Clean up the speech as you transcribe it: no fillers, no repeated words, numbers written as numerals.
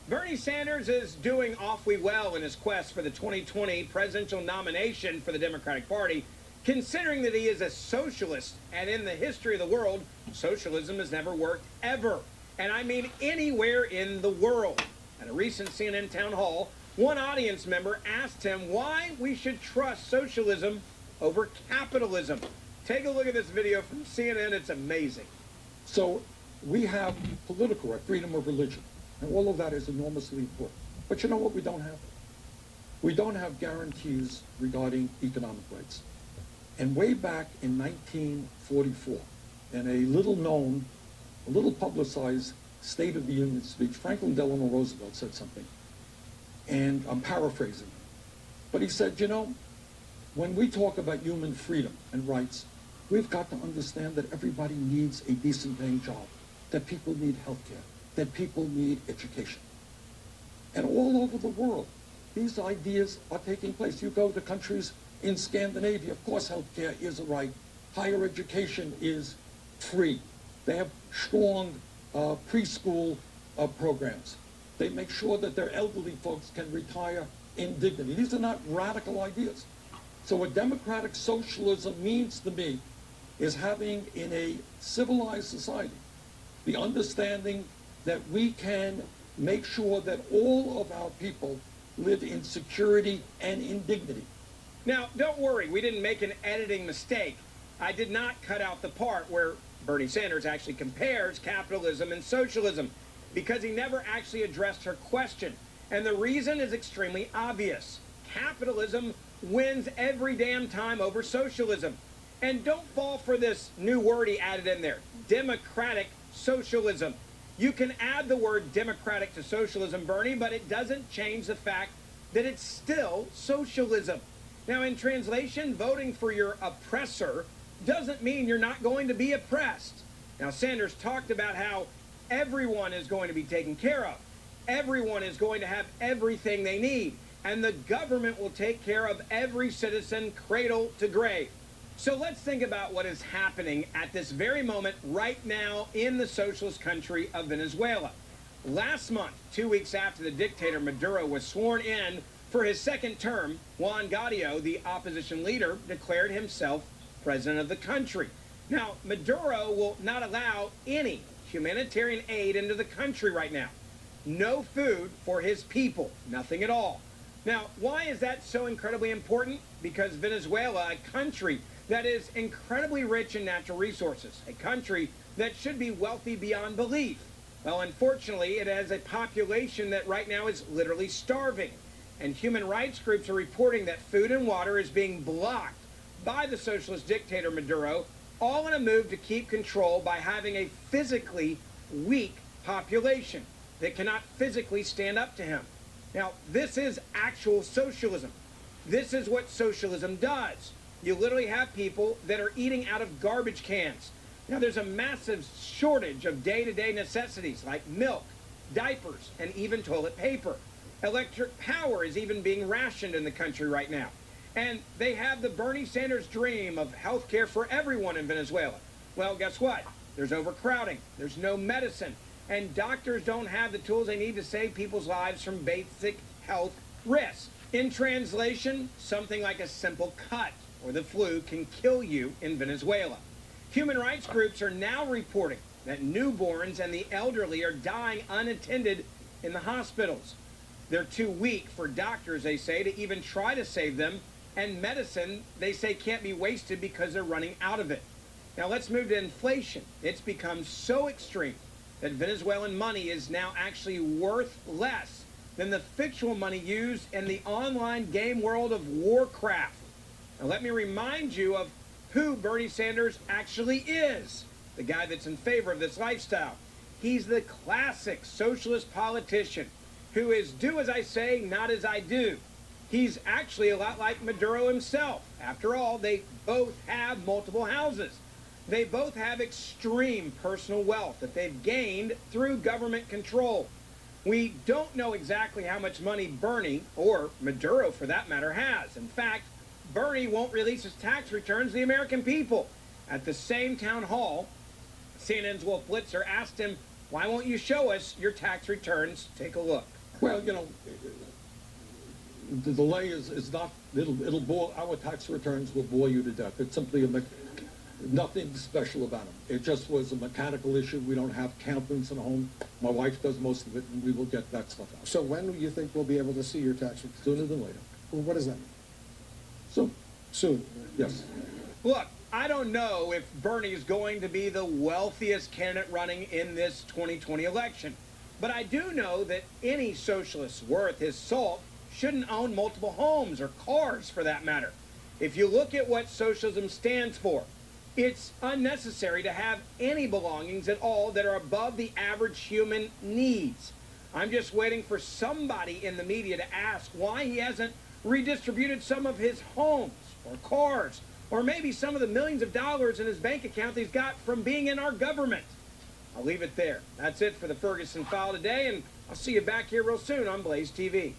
Bernie Sanders is doing awfully well in his quest for the 2020 presidential nomination for the Democratic Party, considering that he is a socialist, and in the history of the world, socialism has never worked ever. And I mean anywhere in the world. At a recent CNN town hall, one audience member asked him why we should trust socialism over capitalism. Take a look at this video from CNN. It's amazing. So we have political right, freedom of religion. And all of that is enormously important. But you know what we don't have? We don't have guarantees regarding economic rights. And way back in 1944, in a little known, a little publicized State of the Union speech, Franklin Delano Roosevelt said something. And I'm paraphrasing. But he said, you know, when we talk about human freedom and rights, we've got to understand that everybody needs a decent paying job, that people need health care, that people need education. And all over the world, these ideas are taking place. You go to countries in Scandinavia, of course healthcare is a right. Higher education is free. They have strong preschool programs. They make sure that their elderly folks can retire in dignity. These are not radical ideas. So what democratic socialism means to me is having in a civilized society the understanding that we can make sure that all of our people live in security and in dignity. Now, don't worry, we didn't make an editing mistake. I did not cut out the part where Bernie Sanders actually compares capitalism and socialism, because he never actually addressed her question. And the reason is extremely obvious. Capitalism wins every damn time over socialism. And don't fall for this new word he added in there, democratic socialism. You can add the word democratic to socialism, Bernie, but it doesn't change the fact that it's still socialism. Now, in translation, voting for your oppressor doesn't mean you're not going to be oppressed. Now, Sanders talked about how everyone is going to be taken care of. Everyone is going to have everything they need. And the government will take care of every citizen cradle to grave. So let's think about what is happening at this very moment right now in the socialist country of Venezuela. Last month, 2 weeks after the dictator Maduro was sworn in for his second term, Juan Guaido, the opposition leader, declared himself president of the country. Now, Maduro will not allow any humanitarian aid into the country right now. No food for his people, nothing at all. Now, why is that so incredibly important? Because Venezuela, a country that is incredibly rich in natural resources, a country that should be wealthy beyond belief. Well, unfortunately, it has a population that right now is literally starving. And human rights groups are reporting that food and water is being blocked by the socialist dictator Maduro, all in a move to keep control by having a physically weak population that cannot physically stand up to him. Now, this is actual socialism. This is what socialism does. You literally have people that are eating out of garbage cans. Now, there's a massive shortage of day-to-day necessities like milk, diapers, and even toilet paper. Electric power is even being rationed in the country right now. And they have the Bernie Sanders dream of health care for everyone in Venezuela. Well, guess what? There's overcrowding. There's no medicine. And doctors don't have the tools they need to save people's lives from basic health risks. In translation, something like a simple cut or the flu can kill you in Venezuela. Human rights groups are now reporting that newborns and the elderly are dying unattended in the hospitals. They're too weak for doctors, they say, to even try to save them, and medicine, they say, can't be wasted because they're running out of it. Now let's move to inflation. It's become so extreme that Venezuelan money is now actually worth less than the fictional money used in the online game world of Warcraft. Now let me remind you of who Bernie Sanders actually is, the guy that's in favor of this lifestyle. He's the classic socialist politician who is do as I say, not as I do. He's actually a lot like Maduro himself. After all, they both have multiple houses. They both have extreme personal wealth that they've gained through government control. We don't know exactly how much money Bernie, or Maduro for that matter, has. In fact, Bernie won't release his tax returns to the American people. At the same town hall, CNN's Wolf Blitzer asked him, "Why won't you show us your tax returns? Take a look." Well, the delay is not, it'll bore, our tax returns will bore you to death. It's simply nothing special about them. It just was a mechanical issue. We don't have accountants in home. My wife does most of it, and we will get that stuff out. So when do you think we'll be able to see your tax return? Sooner than later. Well, what does that mean? Soon. Soon. Yes. Look, I don't know if Bernie is going to be the wealthiest candidate running in this 2020 election, but I do know that any socialist worth his salt shouldn't own multiple homes or cars, for that matter. If you look at what socialism stands for, it's unnecessary to have any belongings at all that are above the average human needs. I'm just waiting for somebody in the media to ask why he hasn't redistributed some of his homes or cars, or maybe some of the millions of dollars in his bank account that he's got from being in our government. I'll leave it there. That's it for the Ferguson File today, and I'll see you back here real soon on Blaze TV.